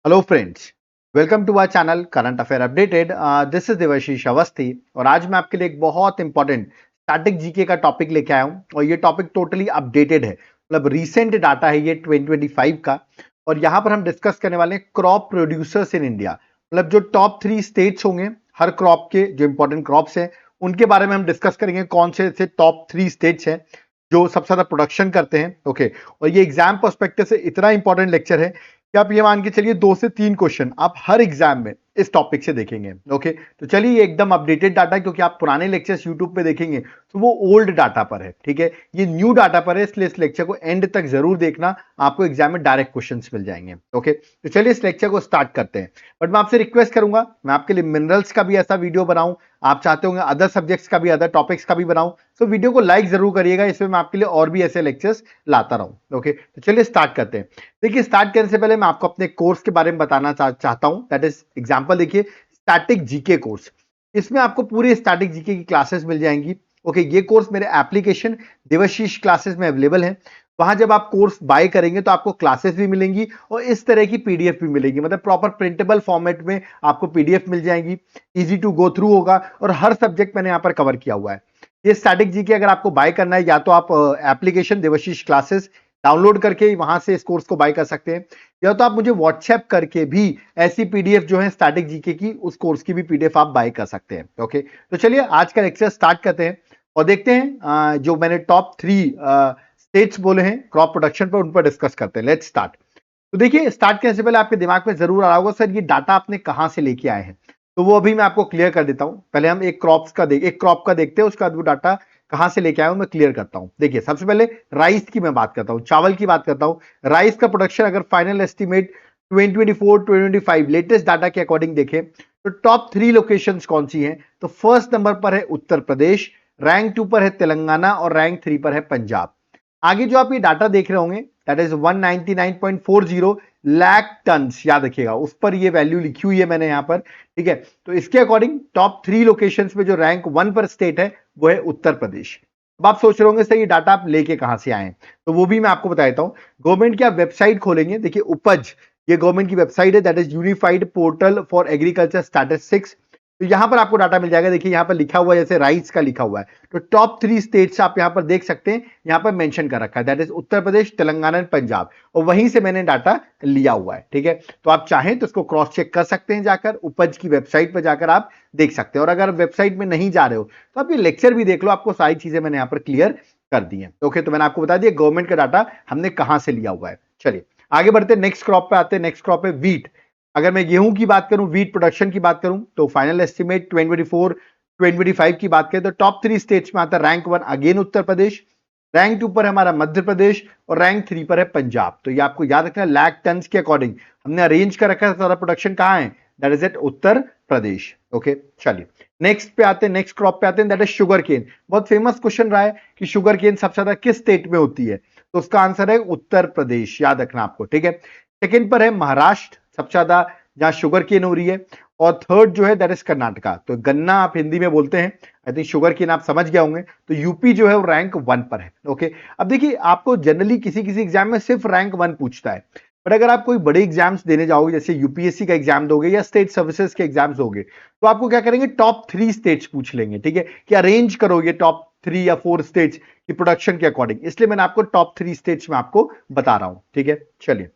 Hello friends, welcome to our channel current affair updated. This is Devashish Awasthi और आज मैं आपके लिए एक बहुत इंपॉर्टेंट स्टैटिक जीके का टॉपिक लेके आया हूं और ये टॉपिक टोटली अपडेटेड है, मतलब रीसेंट डाटा है ये 2025 का। और यहां पर हम डिस्कस करने वाले हैं क्रॉप प्रोड्यूसर्स इन इंडिया, मतलब जो टॉप 3 स्टेट्स होंगे हर क्रॉप के, जो इंपॉर्टेंट क्रॉप्स हैं उनके बारे में हम डिस्कस करेंगे। कौन से ऐसे टॉप 3 स्टेट्स हैं जो सबसे ज्यादा प्रोडक्शन करते हैं। ओके, और ये एग्जाम पर्सपेक्टिव से इतना इंपॉर्टेंट लेक्चर है कि आप ये मान के चलिए 2 से 3 क्वेश्चन आप हर एग्जाम में इस टॉपिक से देखेंगे। ओके, तो चलिए ये एकदम अपडेटेड डाटा है, क्योंकि आप पुराने लेक्चर्स यूट्यूब पे देखेंगे तो वो ओल्ड डाटा पर है। ठीक है, ये न्यू डाटा पर है, इसलिए इस लेक्चर को एंड तक जरूर देखना, आपको एग्जाम में डायरेक्ट क्वेश्चंस मिल जाएंगे। ओके, तो चलिए इस लेक्चर को स्टार्ट करते हैं। बट मैं आपसे रिक्वेस्ट करूंगा, मैं आपके लिए मिनरल्स का भी ऐसा वीडियो बनाऊं, आप चाहते होंगे अदर सब्जेक्ट्स का भी, अदर टॉपिक्स का भी बनाऊं, तो वीडियो को लाइक जरूर करिएगा, इसमें मैं आपके लिए और भी ऐसे लेक्चर्स लाता रहूं। ओके, तो चलिए स्टार्ट करते हैं। देखिए, स्टार्ट करने से पहले मैं आपको अपने कोर्स के बारे में बताना चाहता हूं, दैट इज एग्जांपल। देखिए, स्टैटिक जीके कोर्स, इसमें आपको पूरी स्टैटिक जीके की क्लासेस मिल जाएंगी। ओके, ये कोर्स मेरे एप्लीकेशन देवाशीष क्लासेस में अवेलेबल है। वहां जब आप कोर्स बाय करेंगे तो आपको क्लासेस भी मिलेंगी और इस तरह की पीडीएफ भी मिलेगी, मतलब प्रॉपर प्रिंटेबल फॉर्मेट में आपको पीडीएफ मिल जाएगी। इजी टू गो थ्रू होगा और हर सब्जेक्ट मैंने यहां पर कवर किया हुआ है। ये स्टैटिक जीके अगर आपको बाय करना है, या तो आप एप्लीकेशन देवाशीष क्लासेस डाउनलोड करके वहां से इस कोर्स को बाय कर सकते हैं, या तो आप मुझे व्हाट्सएप करके भी ऐसी पीडीएफ जो है स्टैटिक जीके की, उस कोर्स की भी पीडीएफ आप बाय कर सकते हैं। ओके, तो चलिए आज का लेक्चर स्टार्ट करते हैं और देखते हैं जो मैंने टॉप 3 स्टेट्स बोले हैं क्रॉप प्रोडक्शन पर, उन पर डिस्कस करते हैं। Let's start. तो देखिए, स्टार्ट करने से पहले आपके दिमाग में जरूर आ रहा होगा, सर ये डाटा आपने कहां से लेके आए हैं, तो वो अभी मैं आपको क्लियर कर देता हूं। पहले हम एक क्रॉप का देखते हैं, उसके बाद वो डाटा कहां से लेके आया हूं मैं क्लियर करता हूं। देखिए, सबसे पहले राइस की मैं बात करता हूं, चावल की बात करता हूं। राइस का प्रोडक्शन अगर फाइनल एस्टिमेट 2024-2025 लेटेस्ट डाटा के अकॉर्डिंग देखें तो टॉप 3 लोकेशंस कौन सी हैं, तो फर्स्ट नंबर पर है उत्तर प्रदेश, रैंक 2 पर है तेलंगाना और रैंक 3 पर है पंजाब। आगे जो आप ये डाटा देख रहे होंगे दैट इज 199.40 लाख टन, याद रखिएगा उस पर ये वैल्यू लिखी हुई है मैंने यहां पर। ठीक है, तो इसके अकॉर्डिंग टॉप 3 लोकेशंस में जो रैंक 1 पर स्टेट है वो है उत्तर प्रदेश। अब आप सोच रहे होंगे सर ये डाटा आप लेके कहां से आए हैं, तो वो भी मैं आपको बता देता हूं। गवर्नमेंट की आप वेबसाइट खोलेंगे, देखिए उपज, ये गवर्नमेंट की वेबसाइट है, that is unified portal for agriculture statistics. तो यहां पर आपको डाटा मिल जाएगा। देखिए यहां पर लिखा हुआ है, जैसे राइस का लिखा हुआ है, तो टॉप 3 स्टेट्स आप यहां पर देख सकते हैं, यहां पर मेंशन कर रखा है, that is Uttar Pradesh, Telangana and Punjab, और वहीं से मैंने डाटा लिया हुआ है। ठीक है, तो आप चाहें तो इसको क्रॉस चेक कर सकते हैं, जाकर उपज की वेबसाइट पर जाकर आप देख सकते हैं। और अगर वेबसाइट में नहीं जा रहे हो तो आप ये लेक्चर भी देख लो, आपको सारी चीजें मैंने यहां पर क्लियर कर दी है। ओके, तो मैंने आपको बता दिया गवर्नमेंट का डाटा हमने कहां से लिया हुआ है। चलिए आगे बढ़ते हैं, नेक्स्ट क्रॉप पे आते हैं। नेक्स्ट क्रॉप है वीट। अगर मैं गेहूं की बात करूं, वीट प्रोडक्शन की बात करूं, तो फाइनल एस्टिमेट 2024-2025 की बात करें तो टॉप 3 स्टेट्स में आता है rank 1 again Uttar Pradesh, rank 2 पर है हमारा मध्य प्रदेश और रैंक 3 पर है पंजाब। तो ये आपको याद रखना है, लाख टन के अकॉर्डिंग हमने अरेंज कर रखा है सारा प्रोडक्शन कहां है, that is at Uttar Pradesh. Okay, चलिए नेक्स्ट पे आते हैं, नेक्स्ट क्रॉप पे आते हैं, दैट इज शुगर केन। बहुत फेमस क्वेश्चन रहा है कि शुगर केन सबसे ज्यादा किस स्टेट में होती है, तो उसका आंसर है उत्तर प्रदेश, याद रखना आपको। ठीक है, सेकेंड पर है महाराष्ट्र, सबसे ज्यादा जहां शुगर केन हो रही है, और थर्ड जो है दैट इज कर्नाटका। तो गन्ना आप हिंदी में बोलते हैं, आई थिंक शुगर केन आप समझ गए होंगे। तो यूपी जो है वो रैंक 1 पर है। ओके, अब देखिए आपको जनरली किसी किसी एग्जाम में सिर्फ रैंक 1 पूछता है, बट अगर आप कोई बड़े एग्जाम्स देने जाओगे, जैसे यूपीएससी का एग्जाम दोगे या स्टेट सर्विसेज के एग्जाम्स दोगे, तो आपको क्या करेंगे, टॉप 3 स्टेट्स पूछ लेंगे। ठीक है, कि अरेंज करो ये टॉप 3 या 4 स्टेट्स की प्रोडक्शन के अकॉर्डिंग, इसलिए मैंने आपको टॉप 3 स्टेट्स में आपको बता रहा हूं। ठीक है, चलिए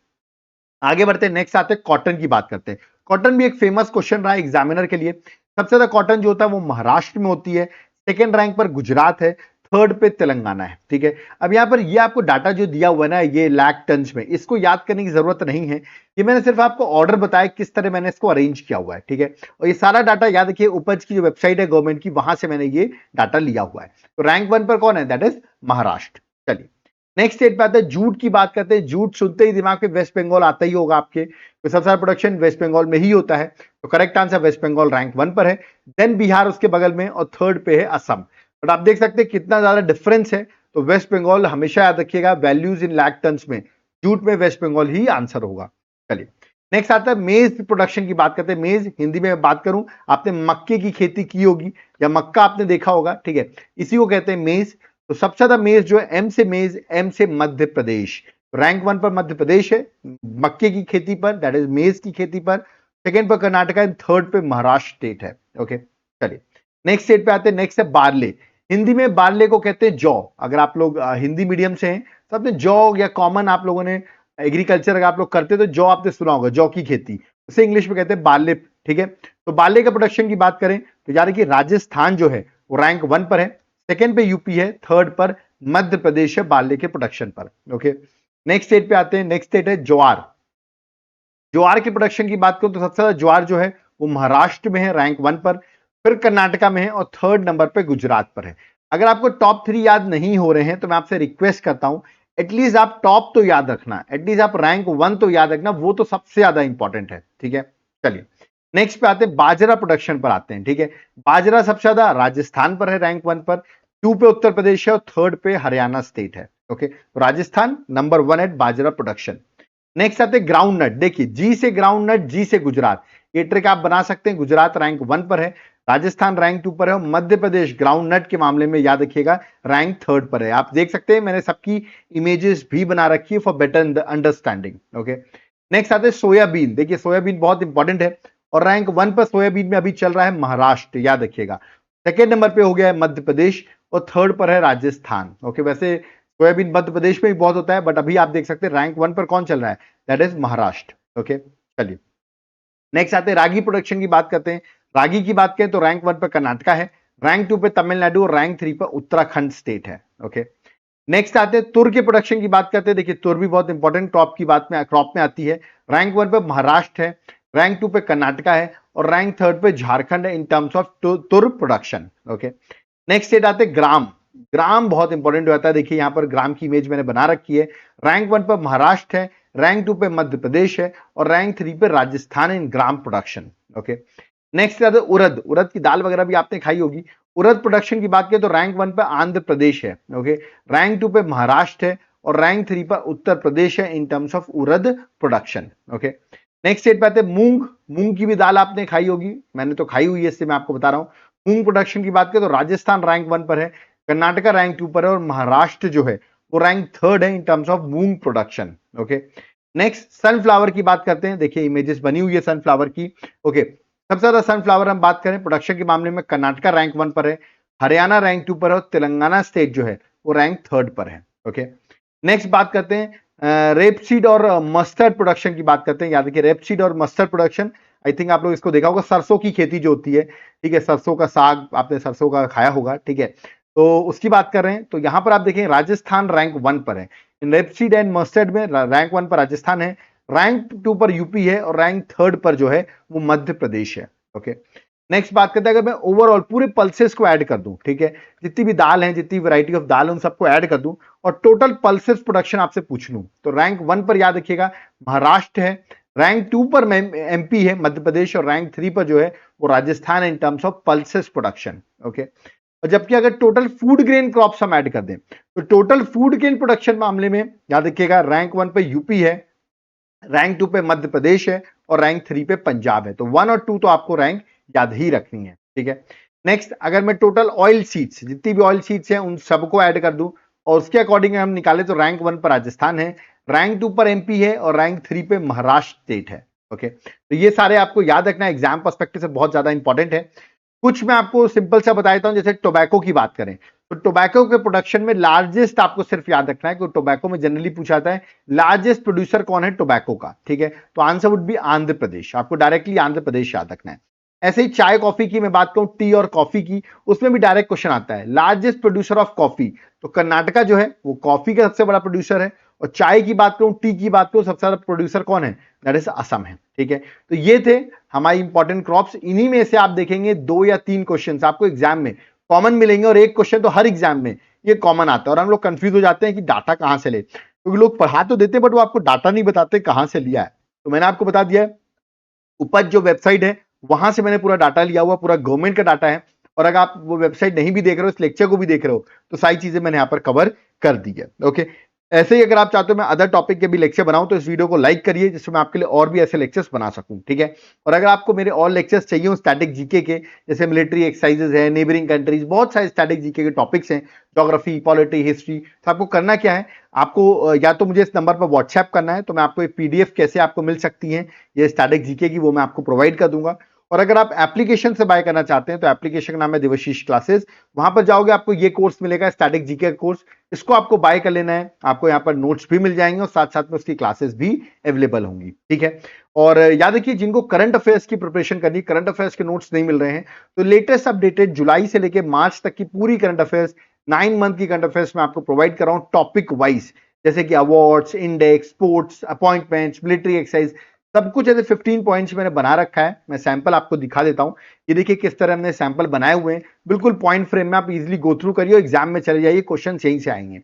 आगे बढ़ते हैं, नेक्स्ट आते हैं कॉटन की बात करते हैं। कॉटन भी एक फेमस क्वेश्चन रहा है एग्जामिनर के लिए। सबसे ज्यादा कॉटन जो होता है वो महाराष्ट्र में होती है, सेकेंड रैंक पर गुजरात है, थर्ड पे तेलंगाना है। ठीक है, अब यहां पर ये आपको डाटा जो दिया हुआ है ना, ये लाख टन में, इसको याद करने की जरूरत नहीं है, ये मैंने सिर्फ आपको ऑर्डर बताया किस तरह मैंने इसको अरेंज किया हुआ है। ठीक है, और ये सारा डाटा याद रखिए, उपज की जो वेबसाइट है गवर्नमेंट की, वहां से मैंने ये डाटा लिया हुआ है। तो रैंक 1 पर कौन है, दैट इज महाराष्ट्र। चलिए नेक्स्ट स्टेट पे आता है, जूट की बात करते हैं। जूट सुनते ही दिमाग में वेस्ट बंगाल आता ही होगा आपके, तो सबसे ज्यादा प्रोडक्शन वेस्ट बंगाल में ही होता है। तो correct answer West Bengal rank 1 पर है, देन बिहार उसके बगल में, और थर्ड पे है असम। बट आप देख सकते हैं कितना ज्यादा डिफरेंस है। तो वेस्ट बंगाल हमेशा याद रखिएगा, वैल्यूज इन लाख टन में जूट में वेस्ट बंगाल ही आंसर होगा। चलिए नेक्स्ट आता है मेज प्रोडक्शन की बात करते हैं। मेज हिंदी में बात करूं, आपने मक्के की खेती की होगी या मक्का आपने देखा होगा। ठीक है, इसी को कहते हैं मेज। तो सबसे ज्यादा मेज जो है, एम से मेज, एम से मध्य प्रदेश, रैंक 1 पर मध्य प्रदेश है मक्के की खेती पर, दैट इज मेज की खेती पर। सेकेंड पर कर्नाटका एंड थर्ड पे महाराष्ट्र स्टेट है। ओके, चलिए नेक्स्ट स्टेट पे आते हैं। नेक्स्ट है बार्ले। हिंदी में बार्ले को कहते हैं जौ। अगर आप लोग हिंदी मीडियम से हैं तो आपने जौ या कॉमन आप लोगों ने एग्रीकल्चर अगर आप लोग करते तो जौ आपने सुना होगा, जौ की खेती, उसे इंग्लिश में कहते हैं बार्ले। ठीक है, तो बार्ले का प्रोडक्शन की बात करें तो यार कि राजस्थान जो है वो रैंक 1 पर है, सेकेंड पे यूपी है, थर्ड पर मध्य प्रदेश है बार्ले के प्रोडक्शन पर। ओके, नेक्स्ट स्टेट पे आते हैं। नेक्स्ट स्टेट है ज्वार। ज्वार के प्रोडक्शन की बात करूं तो सबसे ज्यादा ज्वार जो है वो महाराष्ट्र में है रैंक 1 पर, फिर कर्नाटका में है और थर्ड नंबर पे गुजरात पर है। अगर आपको टॉप 3 याद नहीं हो रहे हैं तो मैं आपसे रिक्वेस्ट करता हूं एटलीस्ट आप टॉप तो याद रखना, एटलीस्ट आप रैंक 1 तो याद रखना, वो तो सबसे ज्यादा इंपॉर्टेंट है। ठीक है, चलिए नेक्स्ट पे आते हैं, बाजरा प्रोडक्शन पर आते हैं। ठीक है, बाजरा सबसे ज्यादा राजस्थान पर है रैंक 1 पर, 2 पे उत्तर प्रदेश है और थर्ड पे हरियाणा स्टेट है। ओके, तो राजस्थान नंबर 1 है बाजरा प्रोडक्शन। नेक्स्ट आते हैं ग्राउंड नट। देखिए जी से ग्राउंड नट, जी से गुजरात, ये ट्रिक आप बना सकते हैं। गुजरात रैंक 1 पर है, राजस्थान रैंक 2 पर है और मध्य प्रदेश ग्राउंड नट के मामले में याद रखिएगा रैंक 3 पर है। आप देख सकते हैं मैंने सबकी इमेजेस भी बना रखी है for better understanding. Okay, next आते हैं सोयाबीन। देखिए सोयाबीन बहुत इंपॉर्टेंट है और रैंक 1 पर सोयाबीन में अभी चल रहा है महाराष्ट्र, याद रखिएगा। सेकेंड नंबर पे हो गया है मध्य प्रदेश और थर्ड पर है राजस्थान। ओके, वैसे सोयाबीन मध्य प्रदेश में भी बहुत होता है बट अभी आप देख सकते हैं रैंक 1 पर कौन चल रहा है, दैट इज महाराष्ट्र। ओके, चलिए नेक्स्ट आते हैं रागी प्रोडक्शन की बात करते हैं। रागी की बात करें तो रैंक 1 पर कर्नाटका है, रैंक 2 पे तमिलनाडु और रैंक 3 पर उत्तराखंड स्टेट है। ओके, नेक्स्ट आते हैं तुर के प्रोडक्शन की बात करते हैं। देखिए तुर भी बहुत इंपॉर्टेंट क्रॉप में आती है। रैंक 1 पे महाराष्ट्र है, रैंक 2 पे कर्नाटका है और रैंक 3 पे झारखंड है इन टर्म्स ऑफ तुर प्रोडक्शन। ओके, नेक्स्ट स्टेट आते हैं ग्राम। ग्राम बहुत इंपॉर्टेंट होता है, देखिए यहां पर ग्राम की इमेज मैंने बना रखी है। रैंक 1 पर महाराष्ट्र है, रैंक 2 पे मध्य प्रदेश है और रैंक 3 पे राजस्थान इन ग्राम प्रोडक्शन। ओके, नेक्स्ट आते हैं उड़द। उड़द की दाल वगैरह भी आपने खाई होगी। उड़द प्रोडक्शन की बात करें तो रैंक 1 पे आंध्र प्रदेश है। ओके, रैंक 2 पे महाराष्ट्र है और रैंक 3 पर उत्तर प्रदेश है in terms of urad production. Okay, next state पे आते हैं मूंग। मूंग की भी दाल आपने खाई होगी, मैंने तो खाई हुई है इससे मैं आपको बता रहा हूं। मूंग प्रोडक्शन की बात करें तो राजस्थान रैंक 1 पर है, कर्नाटका रैंक 2 पर है और महाराष्ट्र जो है वो रैंक 3 है in terms of moong production. Okay, next sunflower की बात करते हैं। देखिए इमेजेस बनी हुई है सनफ्लावर की। ओके, सबसे ज्यादा सनफ्लावर हम बात करें प्रोडक्शन के मामले में कर्नाटका रैंक 1 पर है, हरियाणा रैंक 2 पर है और तेलंगाना स्टेट जो है वो रैंक 3 पर है। ओके, नेक्स्ट बात करते हैं रेपसीड और मस्टर्ड प्रोडक्शन की बात करते हैं। याद रखिए रेपसीड और मस्टर्ड प्रोडक्शन, आई थिंक आप लोग इसको देखा होगा, सरसों की खेती जो होती है। ठीक है, सरसों का साग आपने सरसों का खाया होगा। ठीक है, तो उसकी बात कर रहे हैं तो यहां पर आप देखें राजस्थान रैंक 1 पर है। इन रेपसीड एंड मस्टर्ड में रैंक 1 पर राजस्थान है, रैंक 2 पर यूपी है और रैंक 3 पर जो है वो मध्य प्रदेश है। ओके, नेक्स्ट बात करते हैं अगर मैं ओवरऑल पूरे पल्सेस को ऐड कर दूं, ठीक है, जितनी भी दाल है, जितनी वैरायटी ऑफ दाल है उन सबको ऐड कर दूं और टोटल पल्सेस प्रोडक्शन आपसे पूछ लूं तो रैंक 1 पर याद रखिएगा महाराष्ट्र है, रैंक 2 पर एमपी है मध्य प्रदेश और रैंक 3 पर जो है वो राजस्थान है in terms of pulses production. Okay, और जबकि अगर टोटल फूड ग्रेन क्रॉप्स हम ऐड कर दें तो टोटल फूड ग्रेन प्रोडक्शन मामले में याद रखिएगा रैंक 1 पे यूपी है, रैंक 2 पे मध्य प्रदेश है और रैंक 3 पे पंजाब है। तो 1 और 2 तो आपको रैंक याद ही रखनी है। ठीक है, नेक्स्ट अगर मैं टोटल ऑयल सीड्स, जितनी भी ऑयल सीड्स हैं उन सबको ऐड कर दूं और उसके अकॉर्डिंग हम निकाले तो रैंक 1 पर राजस्थान है, रैंक 2 पर एमपी है और रैंक 3 पे महाराष्ट्र स्टेट है। ओके, तो ये सारे आपको याद रखना एग्जाम पर्सपेक्टिव से बहुत ज्यादा इंपॉर्टेंट है। कुछ मैं आपको सिंपल सा बताता हूं, जैसे टोबैको की बात करें तो टोबैको के प्रोडक्शन में लार्जेस्ट आपको सिर्फ याद रखना है कि टोबैको में जनरली पूछा जाता है लार्जेस्ट प्रोड्यूसर कौन है टोबैको का। ठीक है, तो answer would be Andhra Pradesh, आपको डायरेक्टली आंध्र प्रदेश याद रखना है। ऐसे ही चाय कॉफी की मैं बात करूं, टी और कॉफी की, उसमें भी डायरेक्ट क्वेश्चन आता है लार्जेस्ट प्रोड्यूसर ऑफ कॉफी, तो कर्नाटका जो है वो कॉफी का सबसे बड़ा प्रोड्यूसर है और चाय की बात करूं, टी की बात करूं, सबसे ज्यादा प्रोड्यूसर कौन है, दैट इज असम है। ठीक है, तो ये थे हमारी इंपॉर्टेंट क्रॉप्स। इन्हीं में से आप देखेंगे 2 या 3 क्वेश्चन आपको एग्जाम में कॉमन मिलेंगे और एक क्वेश्चन तो हर एग्जाम में ये कॉमन आता है और हम लोग कंफ्यूज हो जाते हैं कि डाटा कहां से ले, क्योंकि लोग पढ़ा तो देते बट वो आपको डाटा नहीं बताते कहां से लिया है। तो मैंने आपको बता दिया है उपज जो वेबसाइट है वहां से मैंने पूरा डाटा लिया हुआ, पूरा गवर्नमेंट का डाटा है और अगर आप वो वेबसाइट नहीं भी देख रहे हो, इस लेक्चर को भी देख रहे हो तो सारी चीजें मैंने यहाँ पर कवर कर दी है। ओके, ऐसे ही अगर आप चाहते हो मैं अदर टॉपिक के भी लेक्चर बनाऊं तो इस वीडियो को लाइक करिए, जिससे मैं आपके लिए और भी ऐसे लेक्चर्स बना सकूं, ठीक है। और अगर आपको मेरे और लेक्चर्स चाहिए हो स्टैटिक जीके के, जैसे मिलिट्री एक्सरसाइजेज है, नेबरिंग कंट्रीज, बहुत सारे स्टैटिक जीके के टॉपिक्स हैं, ज्योग्राफी, पॉलिटी, हिस्ट्री, तो आपको करना क्या है, आपको या तो मुझे इस नंबर पर व्हाट्सएप करना है, तो मैं आपको एक पीडीएफ कैसे आपको मिल सकती है ये स्टैटिक जीके की, वो मैं आपको प्रोवाइड कर दूंगा। और अगर आप एप्लीकेशन से बाय करना चाहते हैं तो एप्लीकेशन का नाम है देवाशीष क्लासेस, वहां पर जाओगे आपको ये कोर्स मिलेगा स्टैटिक जीके का कोर्स, इसको आपको बाय कर लेना है, आपको यहाँ पर नोट्स भी मिल जाएंगे और साथ साथ में उसकी क्लासेस भी अवेलेबल होंगी, ठीक है। और याद रखिए जिनको करंट अफेयर्स की प्रिपरेशन करनी, करंट अफेयर्स के नोट्स नहीं मिल रहे हैं, तो लेटेस्ट अपडेटेड जुलाई से लेकर मार्च तक की पूरी करंट अफेयर्स, 9 मंथ की करंट अफेयर्स मैं आपको प्रोवाइड कर रहा हूं टॉपिक वाइज, जैसे कि awards, index, sports, appointments, military exercise, सब कुछ ऐसे 15 पॉइंट्स मैंने बना रखा है। मैं सैंपल आपको दिखा देता हूं, ये देखिए किस तरह हमने सैंपल बनाए हुए हैं, बिल्कुल पॉइंट फ्रेम में, आप इजीली गो थ्रू करिए, एग्जाम में चले जाइए, क्वेश्चन यहीं से आएंगे।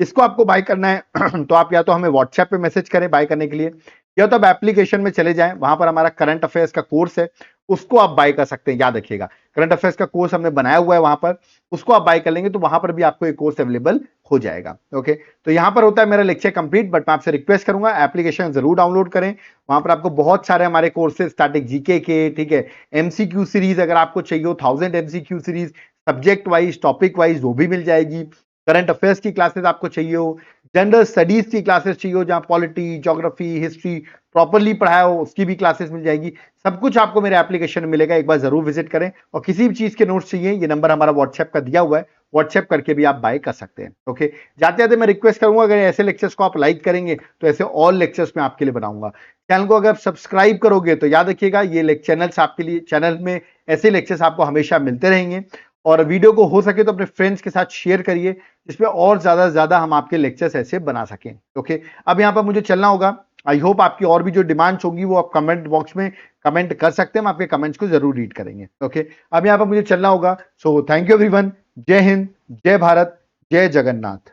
इसको आपको बाय करना है तो आप या तो हमें व्हाट्सएप पे मैसेज करें बाय करने के लिए, या तो आप एप्लीकेशन में चले जाएं, वहां पर हमारा करंट अफेयर्स का कोर्स है, उसको आप बाय कर सकते हैं। याद रखिएगा करंट अफेयर्स का कोर्स हमने बनाया हुआ है वहां पर, उसको आप बाय कर लेंगे तो वहां पर भी आपको एक कोर्स अवेलेबल हो जाएगा। ओके, तो यहां पर होता है मेरा लेक्चर कंप्लीट, बट मैं आपसे रिक्वेस्ट करूंगा एप्लीकेशन जरूर डाउनलोड करें, वहां पर आपको बहुत सारे हमारे कोर्सेज स्टैटिक जीके के, ठीक है, एमसीक्यू सीरीज अगर आपको चाहिए हो 1000 MCQ series, subject wise, topic wise, वो भी मिल जाएगी। करंट अफेयर्स की क्लासेस आपको चाहिए हो, जनरल स्टडीज की क्लासेस चाहिए हो, जहां पॉलिटी, ज्योग्राफी, हिस्ट्री प्रॉपरली पढ़ाया हो, उसकी भी क्लासेस मिल जाएगी। सब कुछ आपको मेरे एप्लीकेशन में मिलेगा, एक बार जरूर विजिट करें। और किसी भी चीज के नोट्स चाहिए, ये नंबर हमारा व्हाट्सएप का दिया हुआ है, व्हाट्सएप करके भी आप बाय कर सकते हैं। ओके, जाते जाते मैं रिक्वेस्ट करूंगा अगर ऐसे लेक्चर्स को आप लाइक करेंगे तो ऐसे और लेक्चर्स मैं आपके लिए बनाऊंगा। चैनल को अगर आप सब्सक्राइब करोगे तो याद रखिएगा ये चैनल्स आपके लिए, चैनल में ऐसे लेक्चर्स आपको हमेशा मिलते रहेंगे। और वीडियो को हो सके तो अपने फ्रेंड्स के साथ शेयर करिए, जिसमें और ज्यादा से ज्यादा हम आपके लेक्चर्स ऐसे बना सकें। ओके, अब यहाँ पर मुझे चलना होगा। आई होप आपकी और भी जो डिमांड्स होंगी वो आप कमेंट बॉक्स में कमेंट कर सकते हैं, हम आपके कमेंट्स को जरूर रीड करेंगे। ओके, अब यहाँ पर मुझे चलना होगा। सो थैंक यू एवरीवन, जय हिंद, जय भारत, जय जगन्नाथ।